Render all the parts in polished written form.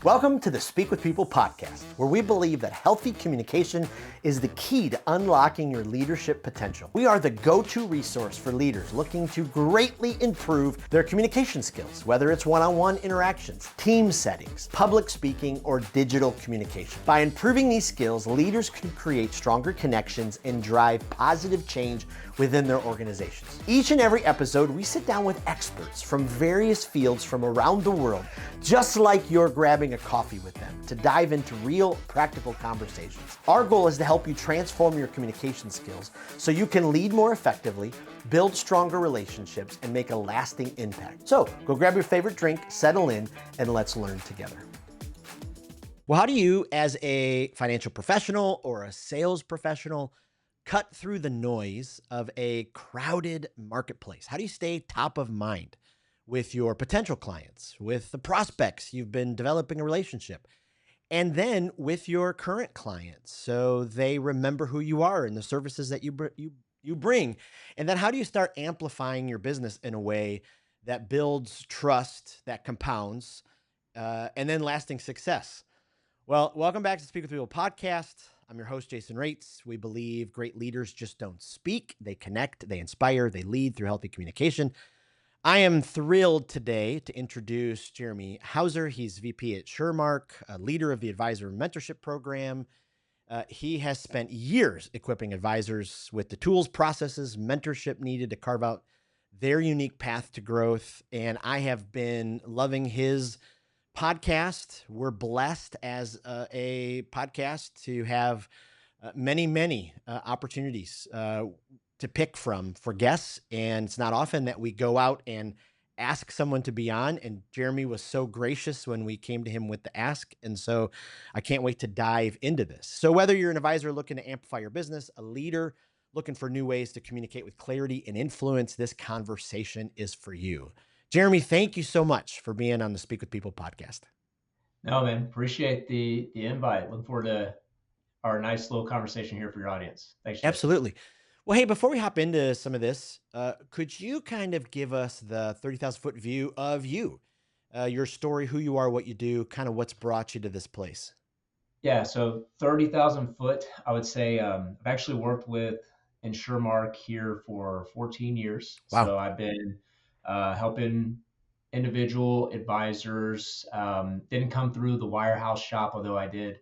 Welcome to the Speak with People podcast, where we believe that healthy communication is the key to unlocking your leadership potential. We are the go-to resource for leaders looking to greatly improve their communication skills, whether it's one-on-one interactions, team settings, public speaking, or digital communication. By improving these skills, leaders can create stronger connections and drive positive change within their organizations. Each and every episode, we sit down with experts from various fields from around the world, just like you're grabbing a coffee with them, to dive into real, practical conversations. Our goal is to help you transform your communication skills so you can lead more effectively, build stronger relationships, and make a lasting impact. So go grab your favorite drink, settle in, and let's learn together. Well, how do you, as a financial professional or a sales professional, cut through the noise of a crowded marketplace? How do you stay top of mind with your potential clients, with the prospects you've been developing a relationship, and then with your current clients so they remember who you are and the services that you bring? And then how do you start amplifying your business in a way that builds trust, that compounds, and then lasting success? Well, welcome back to the Speak with People podcast. I'm your host, Jason Raitz. We believe great leaders just don't speak. They connect, they inspire, they lead through healthy communication. I am thrilled today to introduce Jeremy Hauser. He's VP at InsurMark, a leader of the Advisor Mentorship Program. He has spent years equipping advisors with the tools, processes, mentorship needed to carve out their unique path to growth. And I have been loving his podcast. We're blessed as a podcast to have many opportunities to pick from for guests. And it's not often that we go out and ask someone to be on. And Jeremy was so gracious when we came to him with the ask. And so I can't wait to dive into this. So whether you're an advisor looking to amplify your business, a leader looking for new ways to communicate with clarity and influence, this conversation is for you. Jeremy, thank you so much for being on the Speak with People podcast. No, man, appreciate the invite. Look forward to our nice little conversation here for your audience. Thanks, Jason. Absolutely. Well, hey, before we hop into some of this, could you kind of give us the 30,000 foot view of you, your story, who you are, what you do, kind of what's brought you to this place? Yeah, so 30,000 foot, I would say I've actually worked with InsurMark here for 14 years. Wow. So I've been helping individual advisors. Didn't come through the wirehouse shop, although I did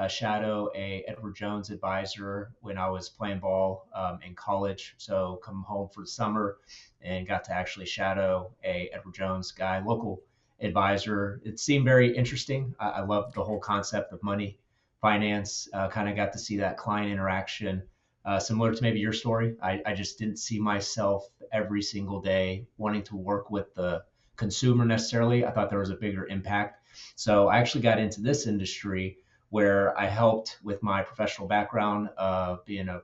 shadow a Edward Jones advisor when I was playing ball in college. So come home for the summer and got to actually shadow a Edward Jones guy, local advisor. It seemed very interesting. I love the whole concept of money, finance, kind of got to see that client interaction. Similar to maybe your story, I just didn't see myself every single day wanting to work with the consumer necessarily. I thought there was a bigger impact. So I actually got into this industry where I helped with my professional background of being a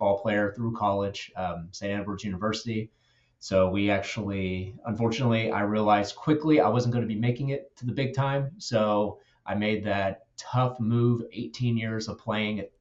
ball player through college, St. Edward's University. So we actually, unfortunately, I realized quickly I wasn't going to be making it to the big time. So I made that tough move, 18 years of playing at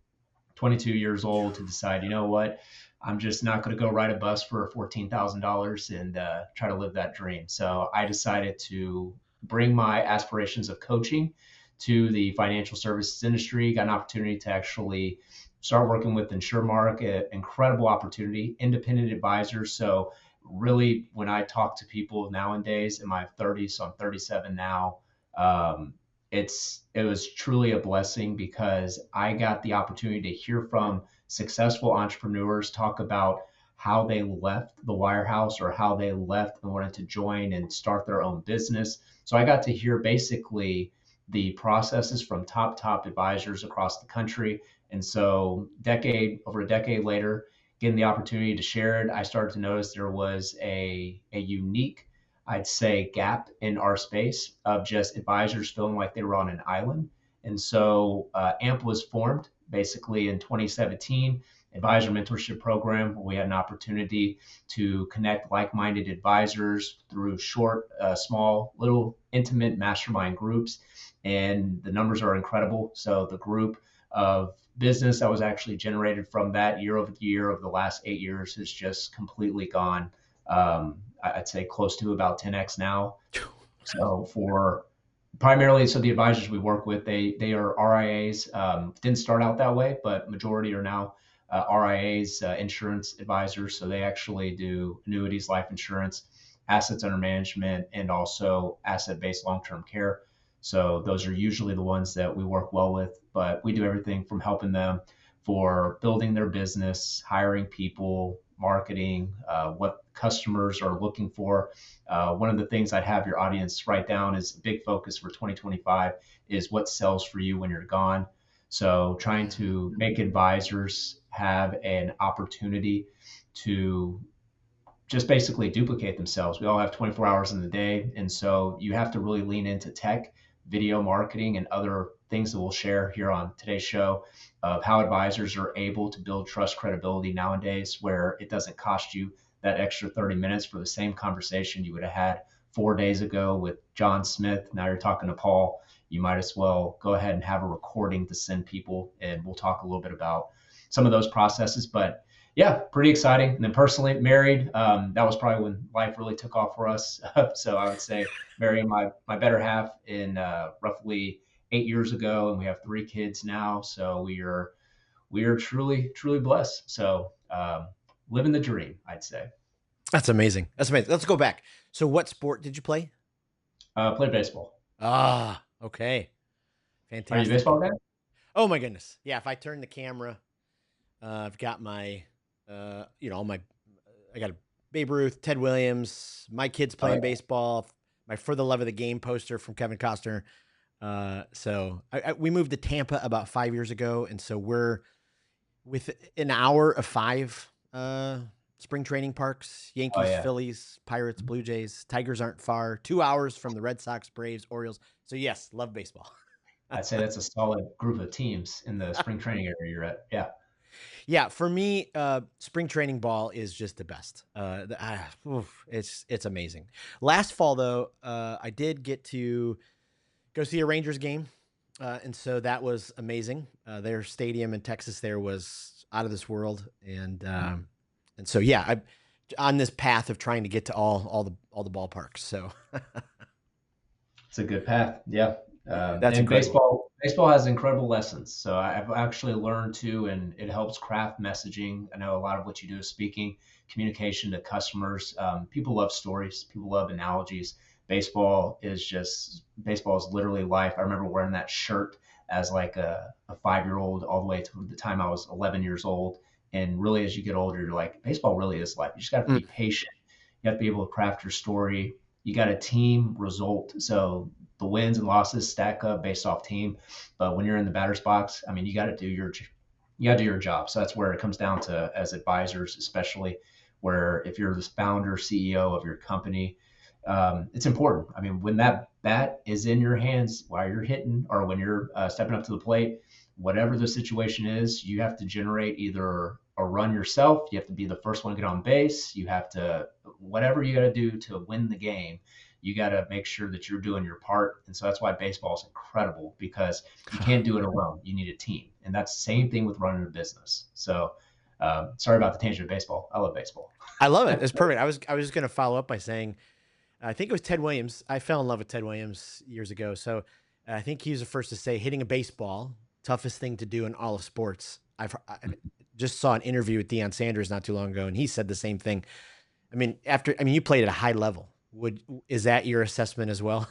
22 years old, to decide, you know what, I'm just not going to go ride a bus for $14,000 and try to live that dream. So I decided to bring my aspirations of coaching to the financial services industry. Got an opportunity to actually start working with InsurMark, an incredible opportunity, independent advisors. So really, when I talk to people nowadays in my 30s, so I'm 37 now, it was truly a blessing because I got the opportunity to hear from successful entrepreneurs talk about how they left the wirehouse or how they left and wanted to join and start their own business. So I got to hear basically the processes from top advisors across the country. And so over a decade later, getting the opportunity to share it, I started to notice there was a unique, I'd say, gap in our space of just advisors feeling like they were on an island. And so AMP was formed basically in 2017, Advisor Mentorship Program, where we had an opportunity to connect like-minded advisors through short, small, little intimate mastermind groups. And the numbers are incredible. So the group of business that was actually generated from that year over year of the last 8 years has just completely gone. I'd say close to about 10x now. So for Primarily, so the advisors we work with, they are RIAs. Didn't start out that way, but majority are now RIAs, insurance advisors. So they actually do annuities, life insurance, assets under management, and also asset-based long-term care. So those are usually the ones that we work well with. But we do everything from helping them for building their business, hiring people, marketing, what customers are looking for. One of the things I'd have your audience write down is a big focus for 2025 is what sells for you when you're gone. So trying to make advisors have an opportunity to just basically duplicate themselves. We all have 24 hours in the day. And so you have to really lean into tech, video marketing, and other things that we'll share here on today's show of how advisors are able to build trust credibility nowadays, where it doesn't cost you that extra 30 minutes for the same conversation you would have had 4 days ago with John Smith. Now you're talking to Paul. You might as well go ahead and have a recording to send people. And we'll talk a little bit about some of those processes. But yeah, pretty exciting. And then personally, married, that was probably when life really took off for us. So I would say marrying my better half in roughly 8 years ago, and we have 3 kids now. So we are truly blessed. So living the dream, I'd say. That's amazing. That's amazing. Let's go back. So what sport did you play? Play baseball. Ah, okay. Are you a Fantastic. baseball guy? Oh my goodness. Yeah. If I turn the camera, I've got my, all my, I got a Babe Ruth, Ted Williams, my kids Oh playing yeah. baseball, my For the Love of the Game poster from Kevin Costner. We moved to Tampa about 5 years ago. And so we're with an hour of 5, spring training parks, Oh Yankees, yeah. Phillies, Pirates, Blue Jays, Tigers aren't far, 2 hours from the Red Sox, Braves, Orioles. So yes, love baseball. I'd say that's a solid group of teams in the spring training area you're at. Yeah. Yeah, for me, spring training ball is just the best. It's amazing. Last fall though, I did get to go see a Rangers game, and so that was amazing. Their stadium in Texas there was out of this world, and so yeah, I'm on this path of trying to get to all the ballparks. So It's a good path. Yeah. that's And incredible. baseball has incredible lessons. So I've actually learned too, and it helps craft messaging. I know a lot of what you do is speaking, communication to customers. People love stories. People love analogies. Baseball is literally life. I remember wearing that shirt as like a 5-year-old all the way to the time I was 11 years old. And really, as you get older, you're like, baseball really is life. You just got to Mm. be patient. You have to be able to craft your story. You got a team result. So the wins and losses stack up based off team. But when you're in the batter's box, I mean, you got to do your job. So that's where it comes down to as advisors, especially where if you're the founder, CEO of your company, it's important. I mean, when that bat is in your hands while you're hitting or when you're stepping up to the plate, whatever the situation is, you have to generate either a run yourself. You have to be the first one to get on base. You have to, whatever you got to do to win the game, you got to make sure that you're doing your part. And so that's why baseball is incredible because you can't do it alone. You need a team. And that's the same thing with running a business. So sorry about the tangent of baseball. I love baseball. I love it. It's perfect. I was just going to follow up by saying, I think it was Ted Williams. I fell in love with Ted Williams years ago. So I think he was the first to say hitting a baseball, toughest thing to do in all of sports. I just saw an interview with Deion Sanders not too long ago, and he said the same thing. You played at a high level. Is that your assessment as well?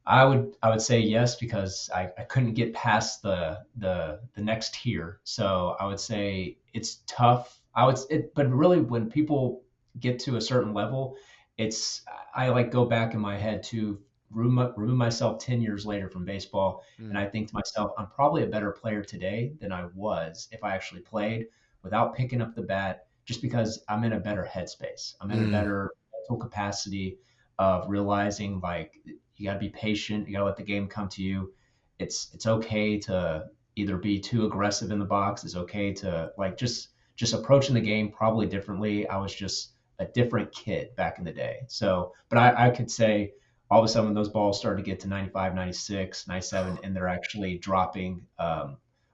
I would say yes because I couldn't get past the next tier. So I would say it's tough. But really when people get to a certain level, it's I like go back in my head to remove myself 10 years later from baseball, and Mm, I think to myself, I'm probably a better player today than I was if I actually played without picking up the bat, just because I'm in a better headspace. I'm in a mm. better mental capacity of realizing like you got to be patient. You got to let the game come to you. It's okay to either be too aggressive in the box. It's okay to like just approaching the game probably differently. I was just a different kid back in the day. So, but I could say all of a sudden when those balls start to get to 95, 96, 97, and they're actually dropping, a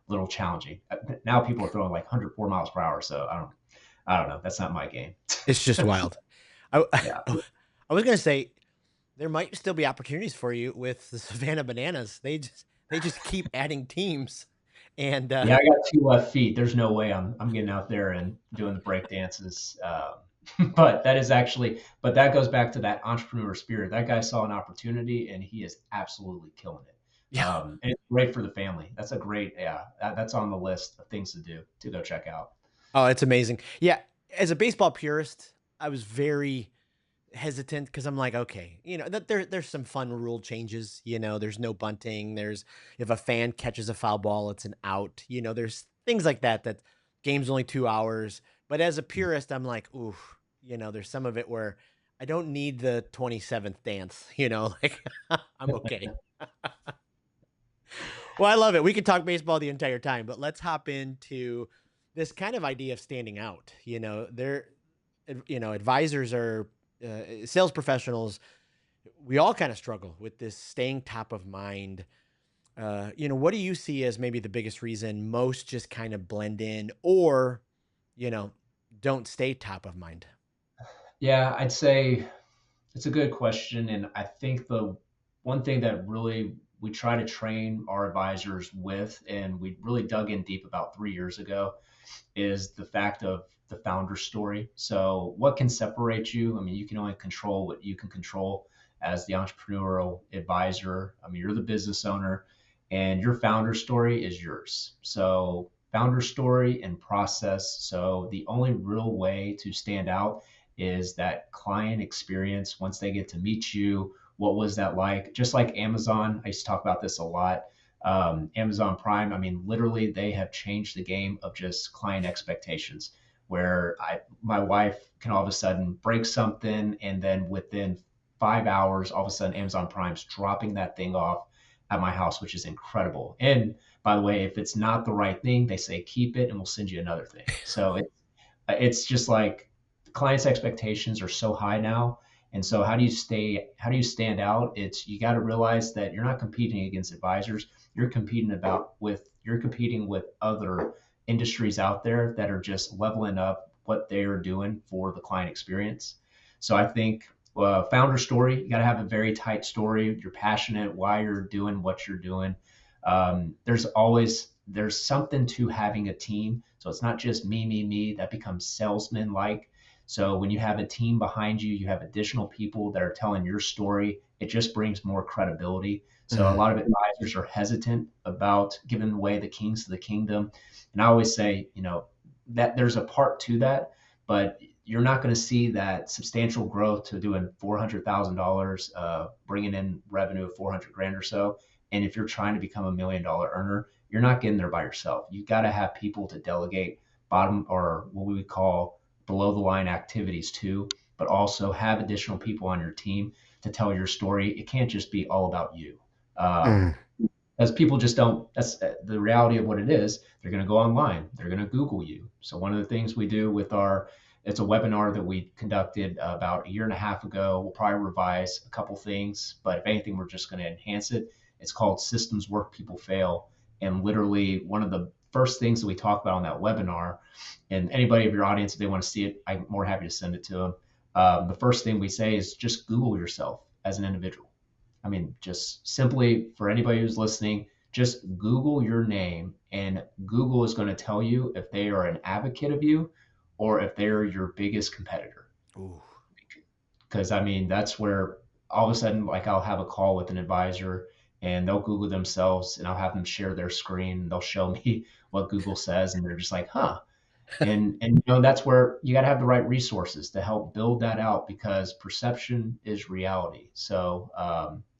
little challenging. Now people are throwing like 104 miles per hour. So I don't know. That's not my game. It's just wild. I, Yeah. I was gonna say there might still be opportunities for you with the Savannah Bananas. They just keep adding teams, and Yeah, I got two left feet. There's no way I'm getting out there and doing the break dances. But that is actually, but that goes back to that entrepreneur spirit. That guy saw an opportunity and he is absolutely killing it. yeah. And it's great for the family. That's a great, yeah, that's on the list of things to do to go check out. Oh, it's amazing. Yeah, as a baseball purist, I was very hesitant because I'm like, okay, that there's some fun rule changes. There's no bunting. There's if a fan catches a foul ball, it's an out. There's things like that. That game's only 2 hours. But as a purist, I'm like, ooh, there's some of it where I don't need the 27th dance. Like I'm okay. Well, I love it. We could talk baseball the entire time, but let's hop into this kind of idea of standing out. Advisors are sales professionals. We all kind of struggle with this staying top of mind. What do you see as maybe the biggest reason most just kind of blend in or, you know, don't stay top of mind? Yeah, I'd say it's a good question. And I think the one thing that really we try to train our advisors with, and we really dug in deep about 3 years ago, is the fact of the founder story. So, what can separate you? I mean, you can only control what you can control as the entrepreneurial advisor. I mean, you're the business owner, and your founder story is yours. So, founder story and process. So, the only real way to stand out is that client experience once they get to meet you. What was that like? Just like Amazon, I used to talk about this a lot. Amazon Prime, I mean, literally, they have changed the game of just client expectations. Where my wife can all of a sudden break something, and then within 5 hours, all of a sudden, Amazon Prime's dropping that thing off at my house, which is incredible. And by the way, if it's not the right thing, they say keep it, and we'll send you another thing. So it's just like the client's expectations are so high now. And so how do you stand out? It's you got to realize that you're not competing against advisors. You're competing with other industries out there that are just leveling up what they are doing for the client experience. So I think founder story, you got to have a very tight story. You're passionate why you're doing what you're doing. There's something to having a team. So it's not just me. That becomes salesman like. So when you have a team behind you, you have additional people that are telling your story. It just brings more credibility. So a Mm. lot of advisors are hesitant about giving away the keys to the kingdom. And I always say, that there's a part to that, but you're not going to see that substantial growth to doing $400,000, bringing in revenue of 400 grand or so. And if you're trying to become $1 million earner, you're not getting there by yourself. You got to have people to delegate bottom or what we would call below the line activities to, but also have additional people on your team to tell your story. It can't just be all about you. Um, Mm. as people just don't, that's the reality of what it is. They're going to go online, they're going to Google you. So one of the things we do with it's a webinar that we conducted about a year and a half ago. We'll probably revise a couple things, but if anything, we're just going to enhance it. It's called Systems Work, People Fail. And literally one of the first things that we talk about on that webinar, and anybody of your audience, if they want to see it, I'm more happy to send it to them. The first thing we say is just Google yourself as an individual. I mean, just simply for anybody who's listening, just Google your name, and Google is going to tell you if they are an advocate of you or if they're your biggest competitor. Ooh. Because I mean, that's where all of a sudden, like, I'll have a call with an advisor and they'll Google themselves and I'll have them share their screen. They'll show me what Google says, and they're just like, huh. And that's where you got to have the right resources to help build that out, because perception is reality. So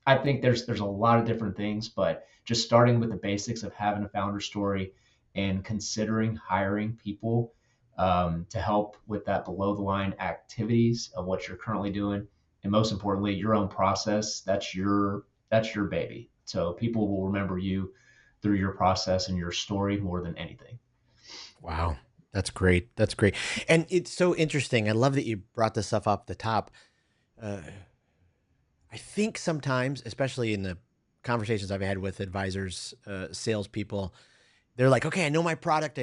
I think there's a lot of different things, but just starting with the basics of having a founder story and considering hiring people to help with that below the line activities of what you're currently doing, and most importantly, your own process. That's your baby. So people will remember you through your process and your story more than anything. Wow. That's great. That's great. And it's so interesting. I love that you brought this stuff up the top. Uh, I think sometimes, especially in the conversations I've had with advisors, salespeople, they're like, okay, I know my product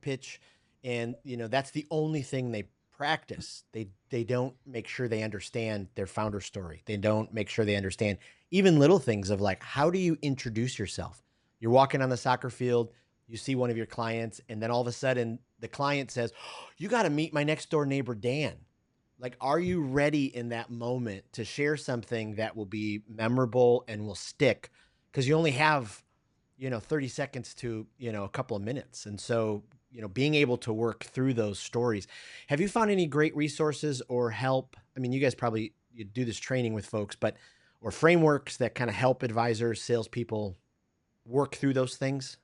pitch. And, that's the only thing they practice. They don't make sure they understand their founder story. They don't make sure they understand even little things of like, how do you introduce yourself? You're walking on the soccer field, you see one of your clients, and then all of a sudden the client says, "Oh, you got to meet my next door neighbor, Dan." Like, are you ready in that moment to share something that will be memorable and will stick? Because you only have, 30 seconds to, a couple of minutes. And so, being able to work through those stories. Have you found any great resources or help? I mean, you guys probably you do this training with folks, but or frameworks that kind of help advisors, salespeople work through those things?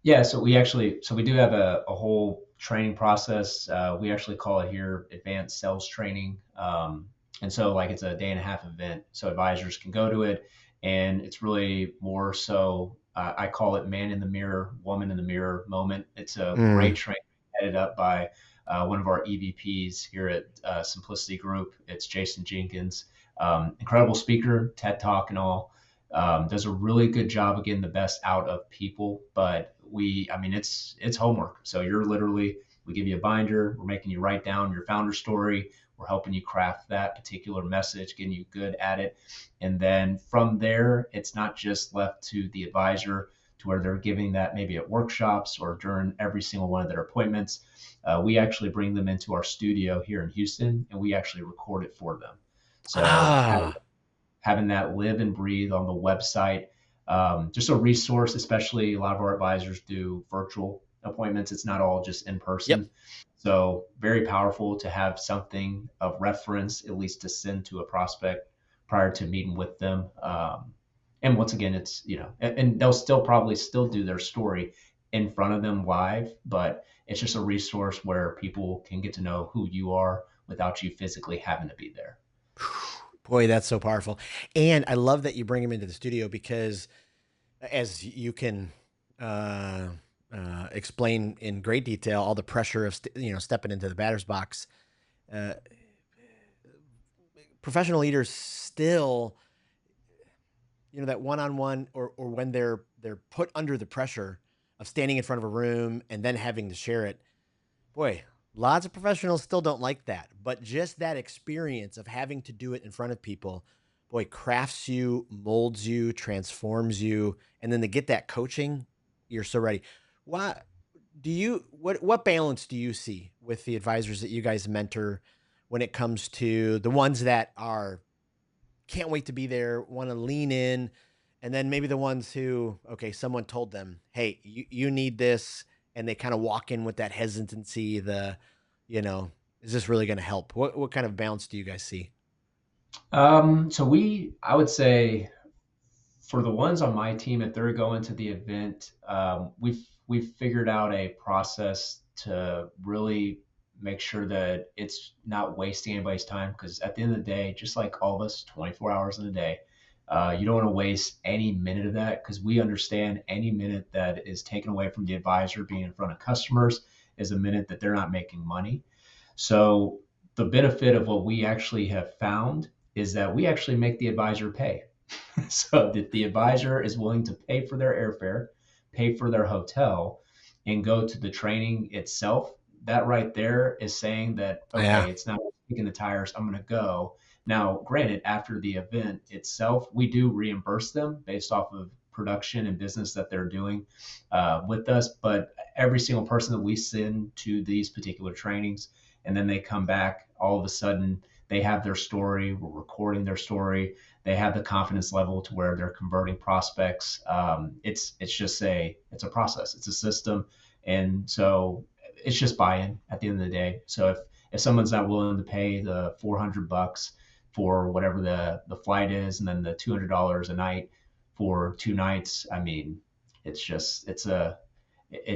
Yeah, so we do have a whole training process. We actually call it here advanced sales training. And so like it's a day and a half event, so advisors can go to it, and it's really more so. I call it man in the mirror, woman in the mirror moment. It's a great Mm. training headed up by one of our EVPs here at Simplicity Group. It's Jason Jenkins, incredible speaker, TED Talk and all. Does a really good job of getting the best out of people. But I mean, it's homework. So we give you a binder, we're making you write down your founder story, we're helping you craft that particular message, getting you good at it. And then from there, it's not just left to the advisor to where they're giving that maybe at workshops or during every single one of their appointments. We actually bring them into our studio here in Houston and we actually record it for them. So Ah, having that live and breathe on the website. Just a resource, especially a lot of our advisors do virtual appointments. It's not all just in yep. person. So very powerful to have something of reference, at least to send to a prospect prior to meeting with them. And once again, it's, and they'll still probably still do their story in front of them live, but it's just a resource where people can get to know who you are without you physically having to be there. Boy, that's so powerful. And I love that you bring him into the studio because as you can uh, explain in great detail, all the pressure of stepping into the batter's box. Uh, Professional leaders still, that one-on-one or when they're put under the pressure of standing in front of a room and then having to share it. Boy, lots of professionals still don't like that, but just that experience of having to do it in front of people, boy, crafts you, molds you, transforms you, and then to get that coaching, you're so ready. What balance do you see with the advisors that you guys mentor when it comes to the ones that are can't wait to be there, want to lean in, and then maybe the ones who, okay, someone told them, "Hey, you need this," and they kind of walk in with that hesitancy. You know, is this really going to help? What kind of balance do you guys see? I would say for the ones on my team, if they're going to the event, we've figured out a process to really make sure that it's not wasting anybody's time. Because at the end of the day, just like all of us, 24 hours in a day, you don't want to waste any minute of that because we understand any minute that is taken away from the advisor being in front of customers is a minute that they're not making money. So the benefit of what we actually have found is that we actually make the advisor pay. So that the advisor is willing to pay for their airfare, pay for their hotel, and go to the training itself. That right there is saying that, Yeah. okay, it's not kicking the tires, I'm going to go. Now, granted, after the event itself, we do reimburse them based off of production and business that they're doing with us. But every single person that we send to these particular trainings, and then they come back, all of a sudden they have their story, we're recording their story, they have the confidence level to where they're converting prospects. It's just it's a process, it's a system, and so it's just buy-in at the end of the day. So if someone's not willing to pay the $400 for whatever the flight is, and then the $200 a night for 2 nights, I mean, it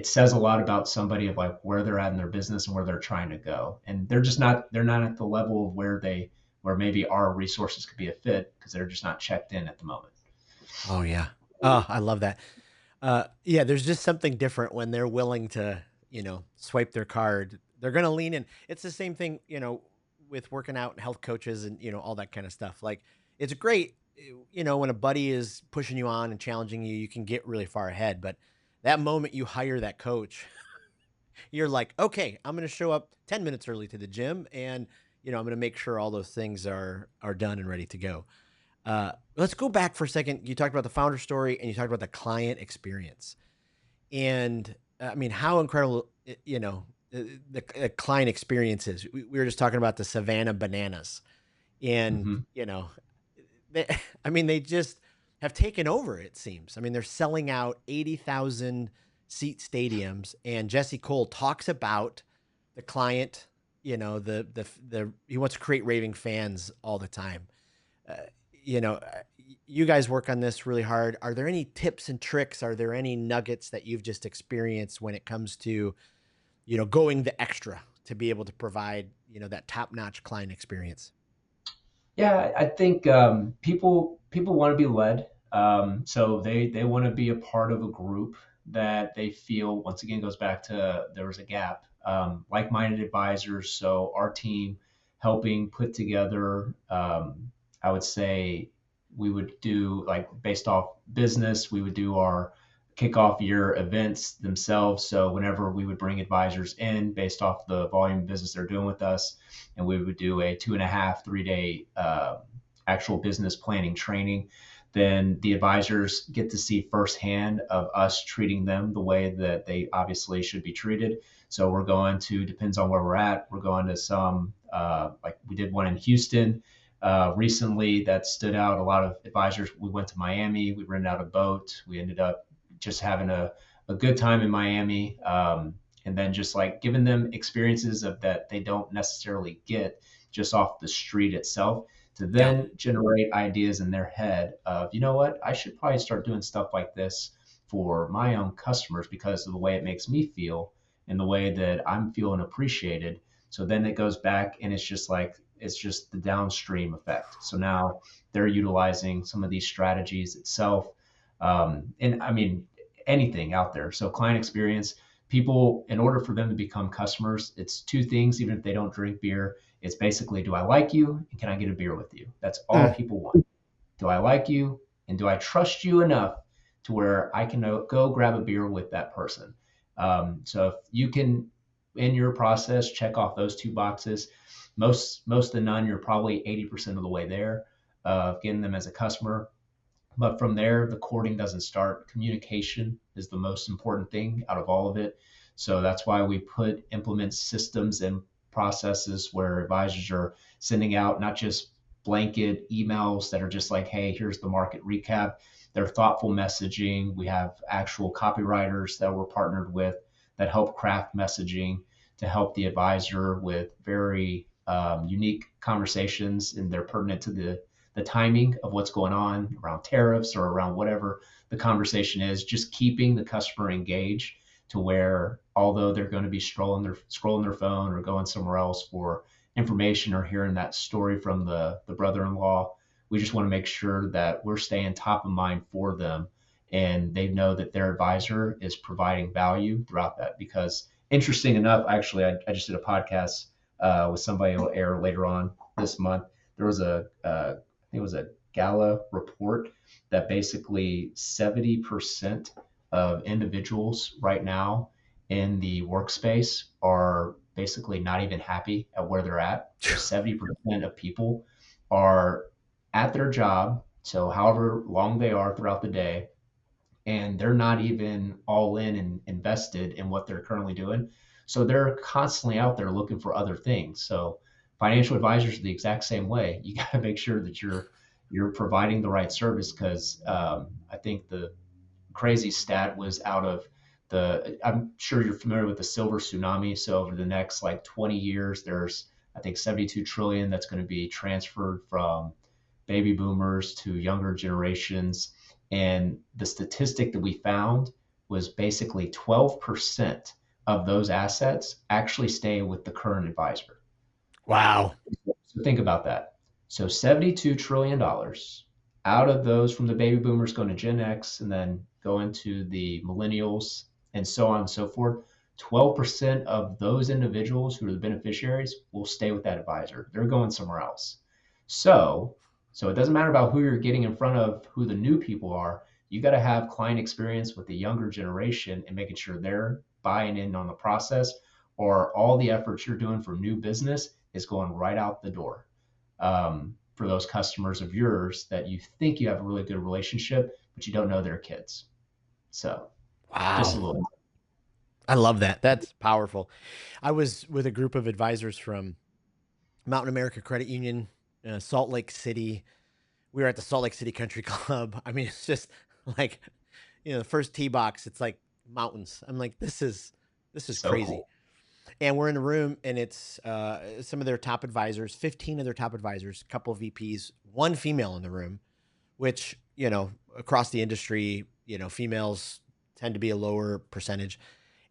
says a lot about somebody of like where they're at in their business and where they're trying to go, and they're not at the level of where maybe our resources could be a fit because they're just not checked in at the moment. Oh yeah. Oh, I love that. Yeah, there's just something different when they're willing to, swipe their card. They're going to lean in. It's the same thing, with working out and health coaches and, all that kind of stuff. Like it's great, when a buddy is pushing you on and challenging you, you can get really far ahead. But that moment you hire that coach, You're like, okay, I'm going to show up 10 minutes early to the gym, and I'm going to make sure all those things are done and ready to go. Let's go back for a second. You talked about the founder story, and you talked about the client experience. And I mean, how incredible, the client experience is. We were just talking about the Savannah Bananas, and Hmm. they, I mean, they just have taken over. It seems. I mean, they're selling out 80,000 seat stadiums, and Jesse Cole talks about the client. The he wants to create raving fans all the time. Uh, you know, you guys work on this really hard. Are there any tips and tricks? Are there any nuggets that you've just experienced when it comes to, going the extra to be able to provide, that top notch client experience? Yeah, I think people want to be led. So they want to be a part of a group that they feel, once again, goes back to there was a gap. Like-minded advisors. So our team helping put together, I would say we would do, like, based off business, we would do our kickoff year events themselves. So whenever we would bring advisors in based off the volume of business they're doing with us, and we would do a 2.5, 3 day actual business planning training. Then the advisors get to see firsthand of us treating them the way that they obviously should be treated. So we're going to, depends on where we're at, we're going to some, like we did one in Houston recently that stood out. A lot of advisors, we went to Miami, we rented out a boat, we ended up just having a good time in Miami. And then just like giving them experiences of that they don't necessarily get just off the street itself, to Yeah. then generate ideas in their head of, you know what, I should probably start doing stuff like this for my own customers because of the way it makes me feel and the way that I'm feeling appreciated. So then it goes back and it's just like, it's just the downstream effect. So now they're utilizing some of these strategies itself. And I mean, anything out there. So client experience, people, in order for them to become customers, it's two things. Even if they don't drink beer, it's basically, do I like you and can I get a beer with you? That's all Mm. people want. Do I like you and do I trust you enough to where I can go grab a beer with that person? So if you can, in your process, check off those two boxes, most of none, you're probably 80% of the way there of getting them as a customer. But from there, the courting doesn't start. Communication is the most important thing out of all of it. So that's why we implement systems and processes where advisors are sending out not just blanket emails that are just like, hey, here's the market recap. They're thoughtful messaging. We have actual copywriters that we're partnered with that help craft messaging to help the advisor with very unique conversations, and they're pertinent to the timing of what's going on around tariffs or around whatever the conversation is, just keeping the customer engaged to where, although they're going to be scrolling their phone or going somewhere else for information or hearing that story from the brother-in-law, we just want to make sure that we're staying top of mind for them and they know that their advisor is providing value throughout that. Because interesting enough, actually, I just did a podcast with somebody who will air later on this month. There was I think it was a Gala report that basically 70% of individuals right now in the workspace are basically not even happy at where they're at. So 70% of people are at their job, so however long they are throughout the day, and they're not even all in and invested in what they're currently doing. So they're constantly out there looking for other things. So financial advisors are the exact same way. You got to make sure that you're providing the right service, because I think the crazy stat was out of I'm sure you're familiar with the silver tsunami. So over the next like 20 years, there's, I think, 72 trillion that's going to be transferred from baby boomers to younger generations. And the statistic that we found was basically 12% of those assets actually stay with the current advisor. Wow. So think about that. So $72 trillion dollars, out of those from the baby boomers going to Gen X and then going to the millennials and so on and so forth, 12% of those individuals who are the beneficiaries will stay with that advisor. They're going somewhere else. So, so it doesn't matter about who you're getting in front of, who the new people are. You got to have client experience with the younger generation and making sure they're buying in on the process, or all the efforts you're doing for new business is going right out the door for those customers of yours that you think you have a really good relationship, but you don't know their kids. So just a Wow. little. I love that. That's powerful. I was with a group of advisors from Mountain America Credit Union, Salt Lake City. We were at the Salt Lake City Country Club. I mean, it's just like, the first tee box, it's like mountains. I'm like, this is So crazy. cool. And we're in a room, and it's some of their top advisors, 15 of their top advisors, a couple of VPs, one female in the room, which, across the industry, females tend to be a lower percentage.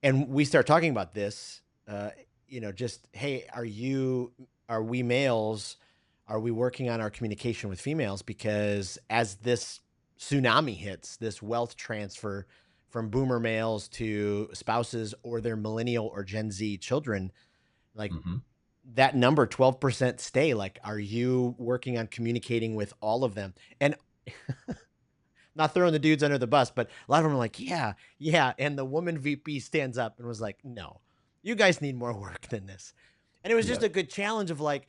And we start talking about this, just, hey, are we males? Are we working on our communication with females? Because as this tsunami hits, this wealth transfer from boomer males to spouses or their millennial or Gen Z children, like Hmm. that number 12% stay, like, are you working on communicating with all of them? And not throwing the dudes under the bus, but a lot of them are like, yeah, yeah. And the woman VP stands up and was like, no, you guys need more work than this. And it was just a Yep. good challenge of like,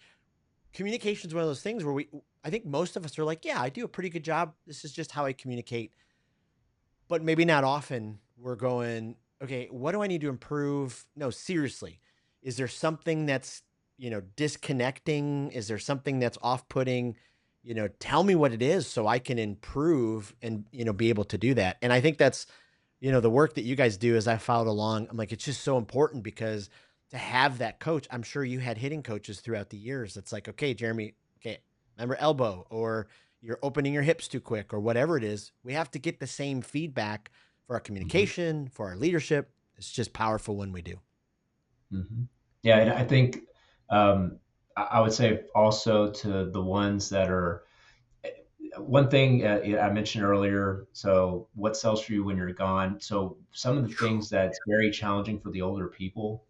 communication is one of those things where I think most of us are like, yeah, I do a pretty good job. This is just how I communicate. But maybe not often we're going, okay, what do I need to improve? No, seriously. Is there something that's, disconnecting? Is there something that's off putting? Tell me what it is so I can improve and, be able to do that. And I think that's, the work that you guys do as I followed along. I'm like, it's just so important because to have that coach, I'm sure you had hitting coaches throughout the years. It's like, okay, Jeremy, okay, remember elbow, or you're opening your hips too quick, or whatever it is. We have to get the same feedback for our Hmm. communication, for our leadership. It's just powerful when we do. Hmm. Yeah, and I think I would say also to the ones that are one thing I mentioned earlier. So, what sells for you when you're gone? So, some of the things that's very challenging for the older people.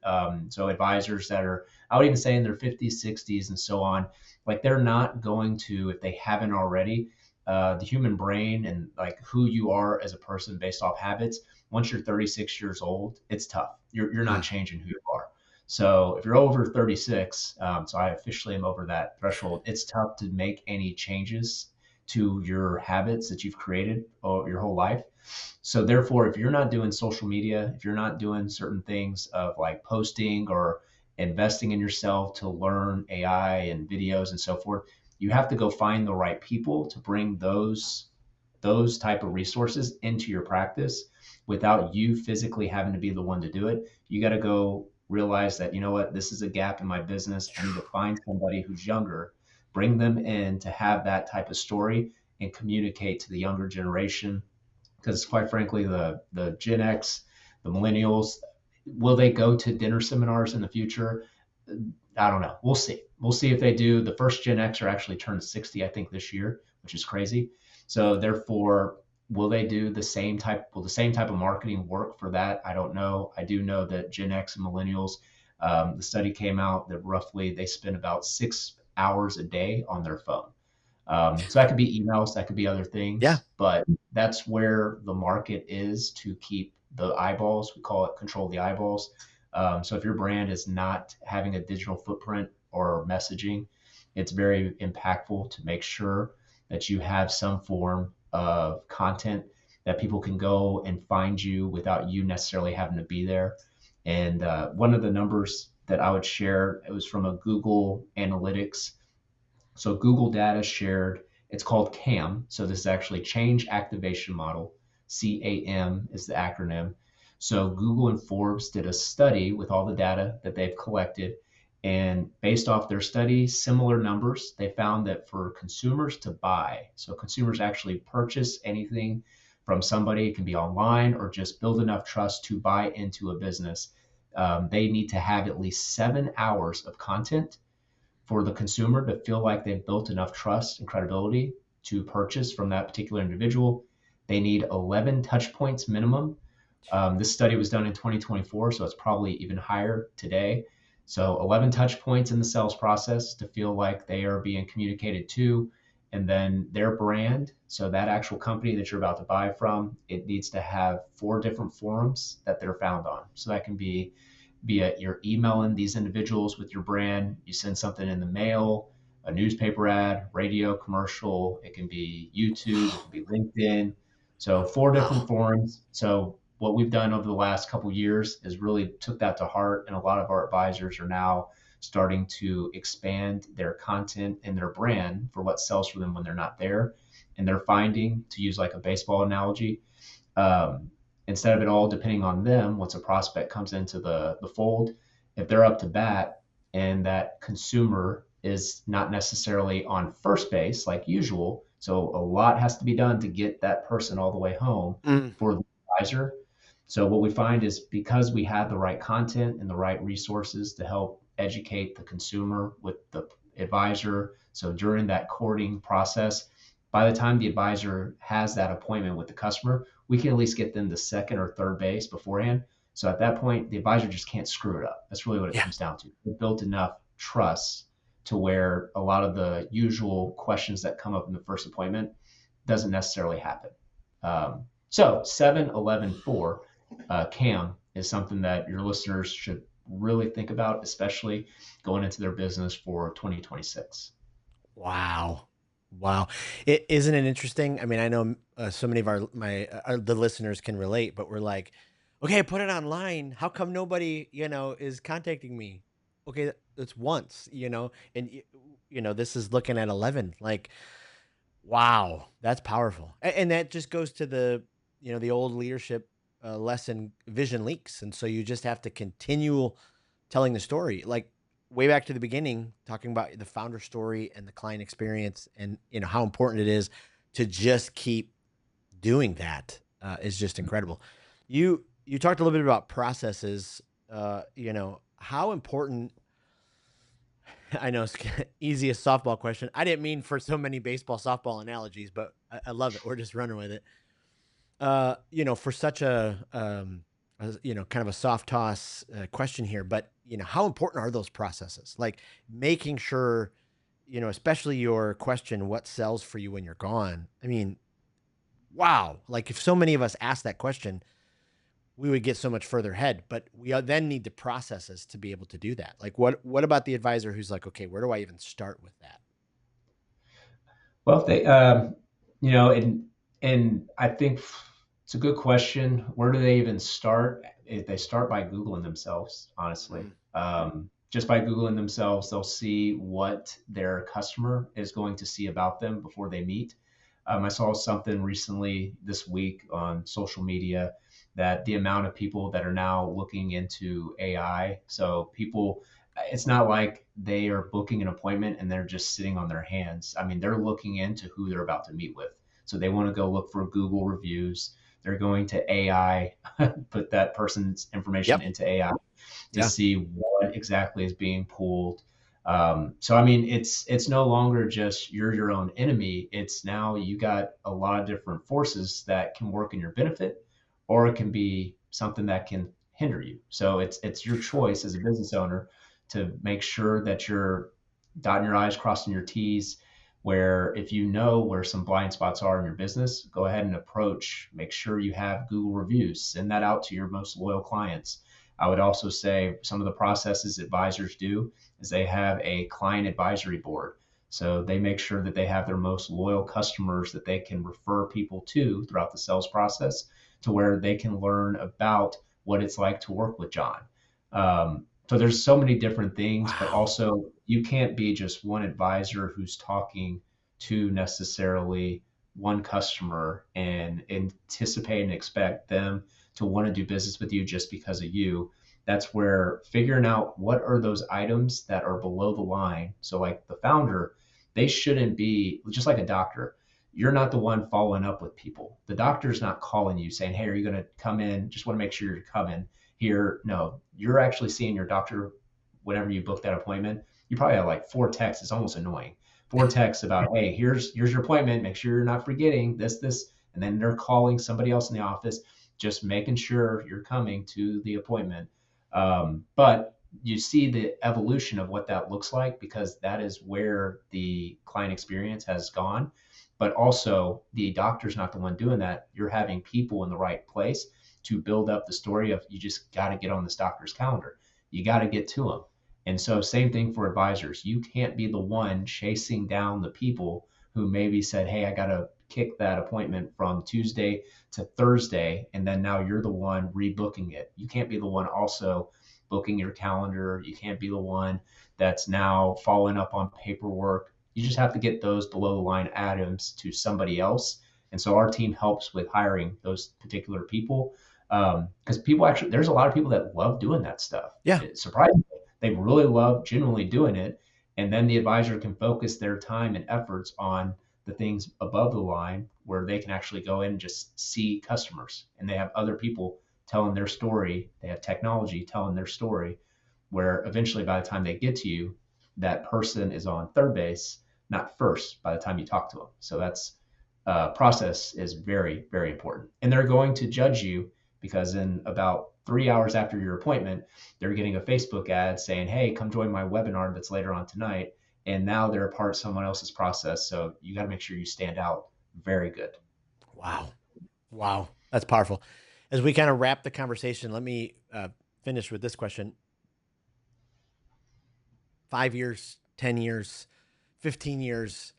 So, advisors that are, I would even say in their 50s, 60s, and so on, like they're not going to, if they haven't already, the human brain and like who you are as a person based off habits. Once you're 36 years old, it's tough. You're not Mm. changing who you are. So if you're over 36, so I officially am over that threshold, it's tough to make any changes to your habits that you've created your whole life. So therefore, if you're not doing social media, if you're not doing certain things of like posting or investing in yourself to learn AI and videos and so forth, you have to go find the right people to bring those type of resources into your practice without you physically having to be the one to do it. You got to go realize that, you know what, this is a gap in my business. I need to find somebody who's younger, bring them in to have that type of story and communicate to the younger generation. Because quite frankly, the Gen X, the millennials, will they go to dinner seminars in the future? I don't know. We'll see. We'll see if they do. The first Gen X are actually turned 60, I think, this year, which is crazy. So therefore, will they do the same type of marketing work for that? I don't know. I do know that Gen X and millennials, the study came out that roughly they spend about 6 hours a day on their phone. So that could be emails, that could be other Yeah. things, but that's where the market is to keep the eyeballs. We call it control the eyeballs. So if your brand is not having a digital footprint or messaging, it's very impactful to make sure that you have some form of content that people can go and find you without you necessarily having to be there. And one of the numbers that I would share, it was from a Google Analytics. So Google data shared, it's called CAM. So this is actually Change Activation Model. CAM is the acronym. So Google and Forbes did a study with all the data that they've collected. And based off their study, similar numbers, they found that for consumers to buy, so consumers actually purchase anything from somebody, it can be online or just build enough trust to buy into a business, they need to have at least 7 hours of content for the consumer to feel like they've built enough trust and credibility to purchase from that particular individual. They need 11 touch points minimum. This study was done in 2024, so it's probably even higher today. So 11 touch points in the sales process to feel like they are being communicated to and then their brand. So that actual company that you're about to buy from, it needs to have 4 different forums that they're found on. So that can be it you're emailing these individuals with your brand, you send something in the mail, a newspaper ad, radio commercial, it can be YouTube, it can be LinkedIn. So 4 different Wow. forums. So what we've done over the last couple of years is really took that to heart, and a lot of our advisors are now starting to expand their content and their brand for what sells for them when they're not there. And they're finding, to use like a baseball analogy, um, instead of it all depending on them, once a prospect comes into the fold, if they're up to bat and that consumer is not necessarily on first base like usual, so a lot has to be done to get that person all the way home Mm. for the advisor. So what we find is because we have the right content and the right resources to help educate the consumer with the advisor, so during that courting process, by the time the advisor has that appointment with the customer, we can at least get them to second or third base beforehand. So at that point, the advisor just can't screw it up. That's really what it Yeah. comes down to. We built enough trust to where a lot of the usual questions that come up in the first appointment doesn't necessarily happen. So 7-11-4 CAM is something that your listeners should really think about, especially going into their business for 2026. Wow. Wow. It isn't it interesting? I mean, I know so many of the listeners can relate, but we're like, okay, put it online. How come nobody, is contacting me? Okay, that's once, and this is looking at 11. Like, wow, that's powerful. And that just goes to the old leadership lesson, vision leaks. And so you just have to continue telling the story. Like way back to the beginning, talking about the founder story and the client experience and, how important it is to just keep doing that is just incredible. You talked a little bit about processes, how important I know it's easiest softball question. I didn't mean for so many baseball softball analogies, but I love it. We're just running with it. For such kind of a soft toss question here, but how important are those processes? Like making sure, especially your question, what sells for you when you're gone? I mean, wow. Like if so many of us ask that question, we would get so much further ahead. But we then need the processes to be able to do that. Like, what about the advisor who's like, okay, where do I even start with that? Well, they, and I think it's a good question. Where do they even start? If they start by Googling themselves, honestly. Mm. Just by Googling themselves, they'll see what their customer is going to see about them before they meet. I saw something recently this week on social media that the amount of people that are now looking into AI. So people, it's not like they are booking an appointment and they're just sitting on their hands. I mean, they're looking into who they're about to meet with. So they want to go look for Google reviews. They're going to AI, put that person's information Yep. into AI to Yeah. see what exactly is being pulled. So I mean, it's no longer just you're your own enemy. It's now you got a lot of different forces that can work in your benefit, or it can be something that can hinder you. So it's your choice as a business owner to make sure that you're dotting your I's, crossing your T's. Where if you know where some blind spots are in your business, go ahead and approach. Make sure you have Google reviews. Send that out to your most loyal clients. I would also say some of the processes advisors do is they have a client advisory board. So they make sure that they have their most loyal customers that they can refer people to throughout the sales process to where they can learn about what it's like to work with John. So there's so many different things, but Wow. also you can't be just one advisor who's talking to necessarily one customer and anticipate and expect them to want to do business with you just because of you. That's where figuring out what are those items that are below the line. So like the founder, they shouldn't be just like a doctor. You're not the one following up with people. The doctor's not calling you saying, "Hey, are you going to come in? Just want to make sure you're coming here." No, you're actually seeing your doctor whenever you book that appointment. You probably have like 4 texts. It's almost annoying. 4 texts about, "Hey, here's your appointment. Make sure you're not forgetting this," and then they're calling somebody else in the office, just making sure you're coming to the appointment. But you see the evolution of what that looks like, because that is where the client experience has gone. But also, the doctor's not the one doing that. You're having people in the right place to build up the story of, you just got to get on this doctor's calendar. You got to get to them. And so, same thing for advisors. You can't be the one chasing down the people who maybe said, hey, I got to kick that appointment from Tuesday to Thursday. And then now you're the one rebooking it. You can't be the one also booking your calendar. You can't be the one that's now following up on paperwork. You just have to get those below the line items to somebody else. And so our team helps with hiring those particular people, because people actually, there's a lot of people that love doing that stuff. Yeah. Surprisingly, they really love genuinely doing it. And then the advisor can focus their time and efforts on the things above the line, where they can actually go in and just see customers, and they have other people telling their story. They have technology telling their story, where eventually by the time they get to you, that person is on third base, not first, by the time you talk to them. So that's process is very, very important. And they're going to judge you, because in about 3 hours after your appointment, they're getting a Facebook ad saying, hey, come join my webinar that's later on tonight. And now they're a part of someone else's process. So you got to make sure you stand out very good. Wow. Wow. That's powerful. As we kind of wrap the conversation, let me finish with this question. 5 years, 10 years, 15 years,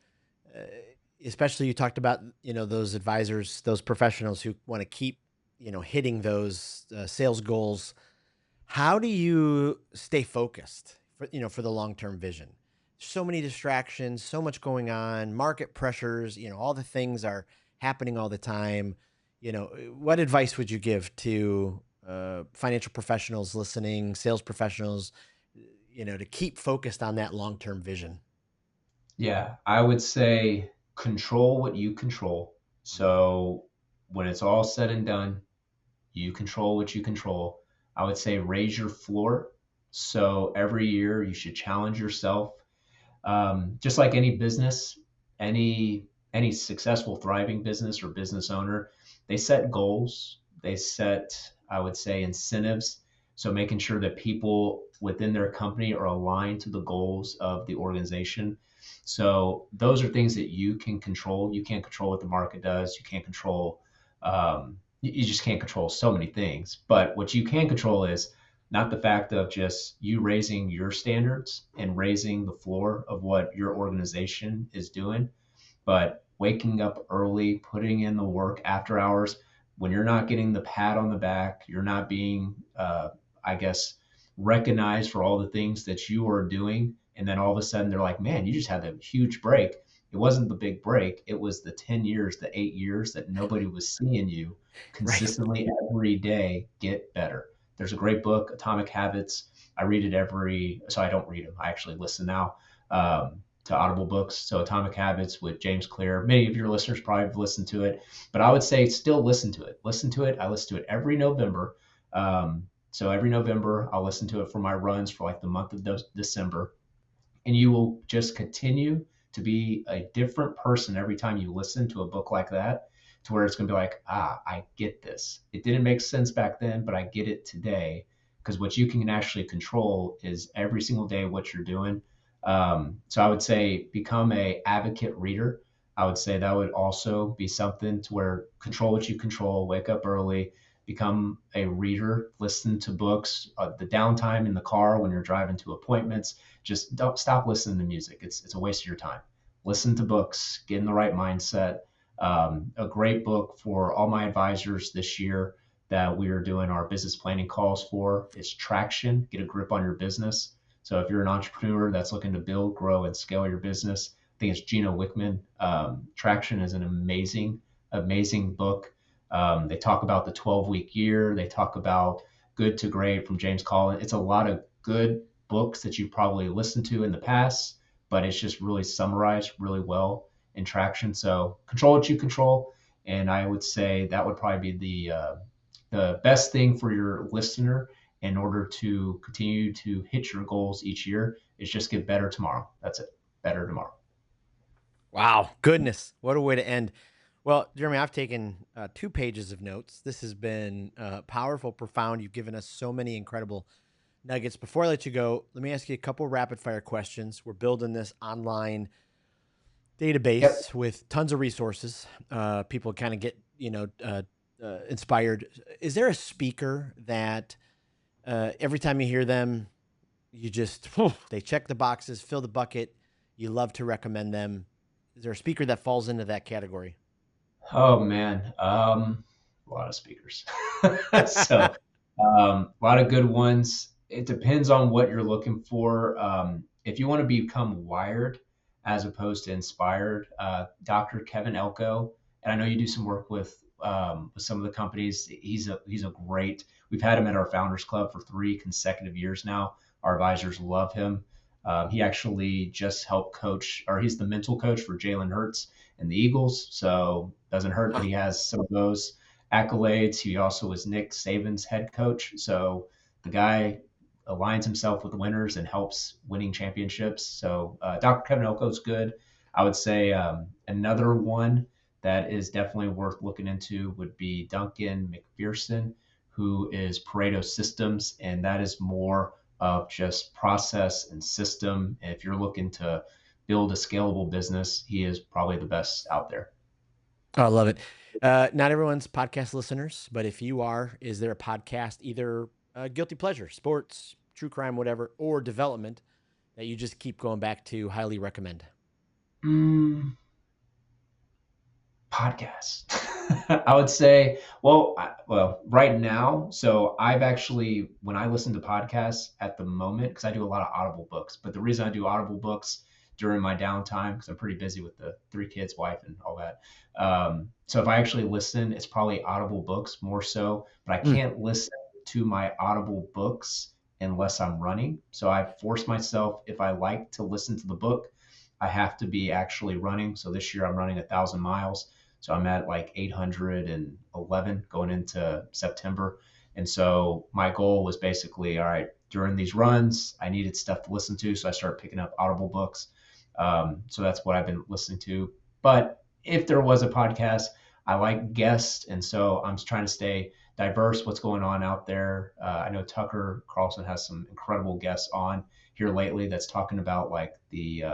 especially you talked about, those advisors, those professionals who want to keep, hitting those sales goals. How do you stay focused for the long-term vision? So many distractions, so much going on, market pressures, all the things are happening all the time. What advice would you give to financial professionals listening, sales professionals, to keep focused on that long-term vision? Yeah, I would say control what you control. So when it's all said and done, you control what you control. I would say raise your floor. So every year you should challenge yourself. Just like any business, any successful, thriving business or business owner, they set goals. They set, I would say, incentives. So making sure that people within their company are aligned to the goals of the organization. So those are things that you can control. You can't control what the market does. You can't control. You just can't control so many things. But what you can control is not the fact of just you raising your standards and raising the floor of what your organization is doing, but waking up early, putting in the work after hours. When you're not getting the pat on the back, you're not being, I guess, recognized for all the things that you are doing. And then all of a sudden they're like, man, you just had a huge break. It wasn't the big break. It was the 10 years, the 8 years that nobody was seeing you Right. consistently every day get better. There's a great book, Atomic Habits. I read it so I don't read them. I actually listen now to Audible books. So Atomic Habits with James Clear. Many of your listeners probably have listened to it, but I would say still listen to it. Listen to it. I listen to it every November. So every November, I'll listen to it for my runs for like the month of December. And you will just continue to be a different person every time you listen to a book like that, to where it's going to be like, I get this. It didn't make sense back then, but I get it today. Because what you can actually control is every single day what you're doing. So I would say become a advocate reader. I would say that would also be something to where control what you control, wake up early, become a reader, listen to books, the downtime in the car when you're driving to appointments. Just don't stop listening to music. It's a waste of your time. Listen to books, get in the right mindset. A great book for all my advisors this year that we are doing our business planning calls for is Traction, Get a Grip on Your Business. So if you're an entrepreneur that's looking to build, grow, and scale your business, I think it's Gino Wickman. Traction is an amazing, amazing book. They talk about the 12-week year. They talk about Good to Great from James Collins. It's a lot of good books that you've probably listened to in the past, but it's just really summarized really well in Traction. So control what you control. And I would say that would probably be the best thing for your listener in order to continue to hit your goals each year is just get better tomorrow. That's it. Better tomorrow. Wow. Goodness. What a way to end. Well, Jeremy, I've taken 2 pages of notes. This has been powerful, profound. You've given us so many incredible nuggets. Before I let you go, let me ask you a couple rapid fire questions. We're building this online Yep. database with tons of resources. People kind of get, inspired. Is there a speaker that every time you hear them, you just, they check the boxes, fill the bucket, you love to recommend them? Is there a speaker that falls into that category? Oh man, a lot of speakers. So, a lot of good ones. It depends on what you're looking for. If you want to become wired as opposed to inspired, Dr. Kevin Elko, and I know you do some work with some of the companies. He's a great. We've had him at our Founders Club for 3 consecutive years now. Our advisors love him. He actually just helped coach, or he's the mental coach for Jalen Hurts and the Eagles. So doesn't hurt that he has some of those accolades. He also was Nick Saban's head coach. So the guy aligns himself with winners and helps winning championships. So Dr. Kevin Elko is good. I would say another one that is definitely worth looking into would be Duncan McPherson, who is Pareto Systems, and that is more of just process and system. And if you're looking to build a scalable business, he is probably the best out there. Oh, I love it. Not everyone's podcast listeners, but if you are, is there a podcast, either guilty pleasure, sports, true crime, whatever, or development that you just keep going back to, highly recommend? Mm, Podcasts. I would say, well, right now, so I've actually, when I listen to podcasts at the moment, because I do a lot of Audible books, but the reason I do Audible books during my downtime, because I'm pretty busy with the 3 kids, wife, and all that. So if I actually listen, it's probably Audible books more so, but I Mm. can't listen to my Audible books unless I'm running. So I force myself, if I like to listen to the book, I have to be actually running. So this year I'm running 1,000 miles. So I'm at like 811 going into September. And so my goal was basically, all right, during these runs, I needed stuff to listen to. So I started picking up Audible books. So that's what I've been listening to. But if there was a podcast, I like guests. And so I'm just trying to stay diverse, what's going on out there. I know Tucker Carlson has some incredible guests on here lately that's talking about like the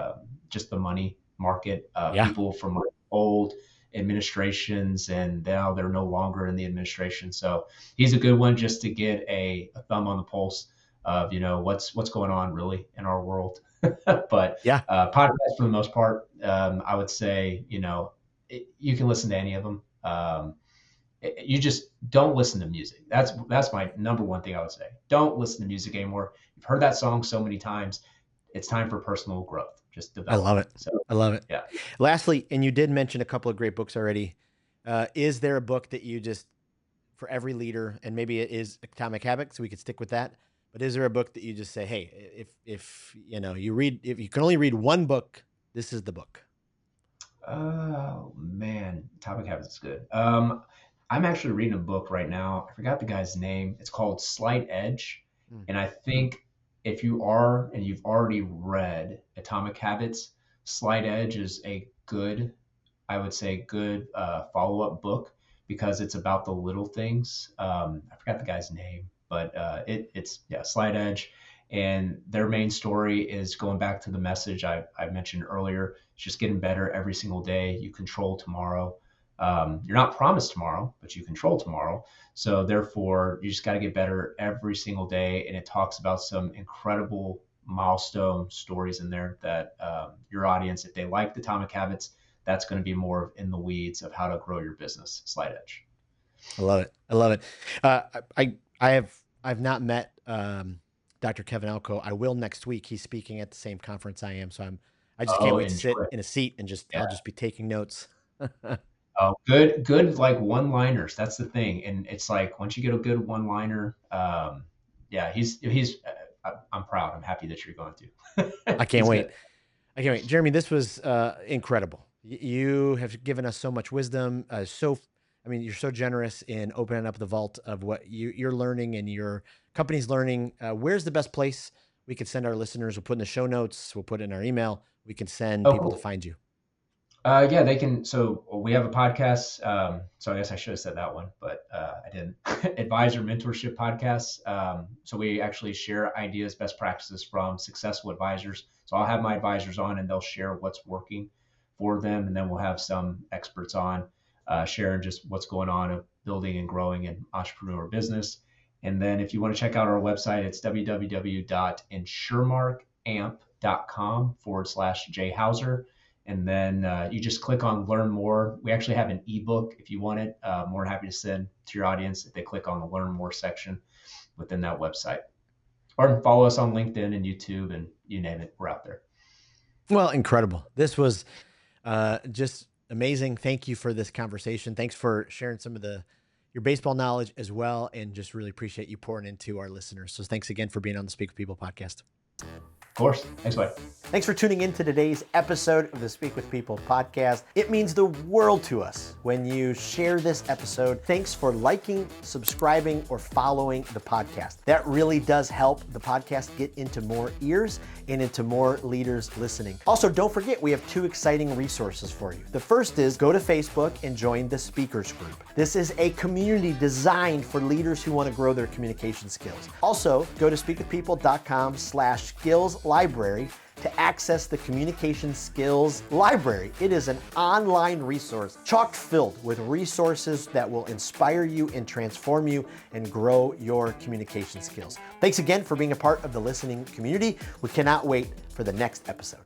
just the money market, Yeah. people from like old administrations, and now they're no longer in the administration. So he's a good one just to get a thumb on the pulse of what's going on really in our world. But Yeah. podcasts for the most part, I would say you can listen to any of them. You just don't listen to music. That's my number one thing I would say. Don't listen to music anymore. You've heard that song so many times. It's time for personal growth, just I love development. it. So I love it. yeah. Lastly, and you did mention a couple of great books already. Is there a book that you just, for every leader, and maybe it is Atomic Habits, so we could stick with that, but is there a book that you just say, hey, if if you can only read one book, this is the book? Oh man, Topic Habits is good. I'm actually reading a book right now. I forgot the guy's name. It's called Slight Edge, Mm. and I think if you are and you've already read Atomic Habits, Slight Edge is a good, I would say, good follow-up book because it's about the little things. I forgot the guy's name, but it's yeah, Slight Edge, and their main story is going back to the message I mentioned earlier. It's just getting better every single day. You control tomorrow. You're not promised tomorrow, but you control tomorrow. So therefore, you just got to get better every single day. And it talks about some incredible milestone stories in there that your audience, if they like the Atomic Habits, that's going to be more in the weeds of how to grow your business. Slight Edge. I love it. I love it. Uh, I've not met Dr. Kevin Elko. I will next week. He's speaking at the same conference I am, so I just can't Oh, wait to enjoy sit it. in a seat and Yeah. I'll just be taking notes. Oh, good, like one-liners. That's the thing. And it's like once you get a good one-liner, yeah, I'm proud. I'm happy that you're going to. I can't He's wait. good. I can't wait. Jeremy, this was incredible. You have given us so much wisdom. I mean, you're so generous in opening up the vault of what you're learning and your company's learning. Where's the best place we could send our listeners? We'll put in the show notes. We'll put it in our email. We can send Oh, people to cool. find you. Yeah, they can. So we have a podcast. So I guess I should have said that one, but I didn't. Advisor Mentorship Podcast. So we actually share ideas, best practices from successful advisors. So I'll have my advisors on, and they'll share what's working for them, and then we'll have some experts on sharing just what's going on of building and growing an entrepreneur business. And then if you want to check out our website, it's www.insurmarkamp.com/jhauser. And then you just click on learn more. We actually have an ebook if you want it. More than happy to send to your audience if they click on the learn more section within that website. Or follow us on LinkedIn and YouTube and you name it, we're out there. Well, incredible. This was just amazing. Thank you for this conversation. Thanks for sharing some of your baseball knowledge as well. And just really appreciate you pouring into our listeners. So thanks again for being on the Speak with People podcast. Of course. Thanks, buddy. Thanks for tuning in to today's episode of the Speak with People podcast. It means the world to us when you share this episode. Thanks for liking, subscribing, or following the podcast. That really does help the podcast get into more ears and into more leaders listening. Also, don't forget, we have 2 exciting resources for you. The first is go to Facebook and join the Speakers Group. This is a community designed for leaders who want to grow their communication skills. Also, go to speakwithpeople.com/skills library to access the Communication Skills Library. It is an online resource chock filled with resources that will inspire you and transform you and grow your communication skills. Thanks again for being a part of the listening community. We cannot wait for the next episode.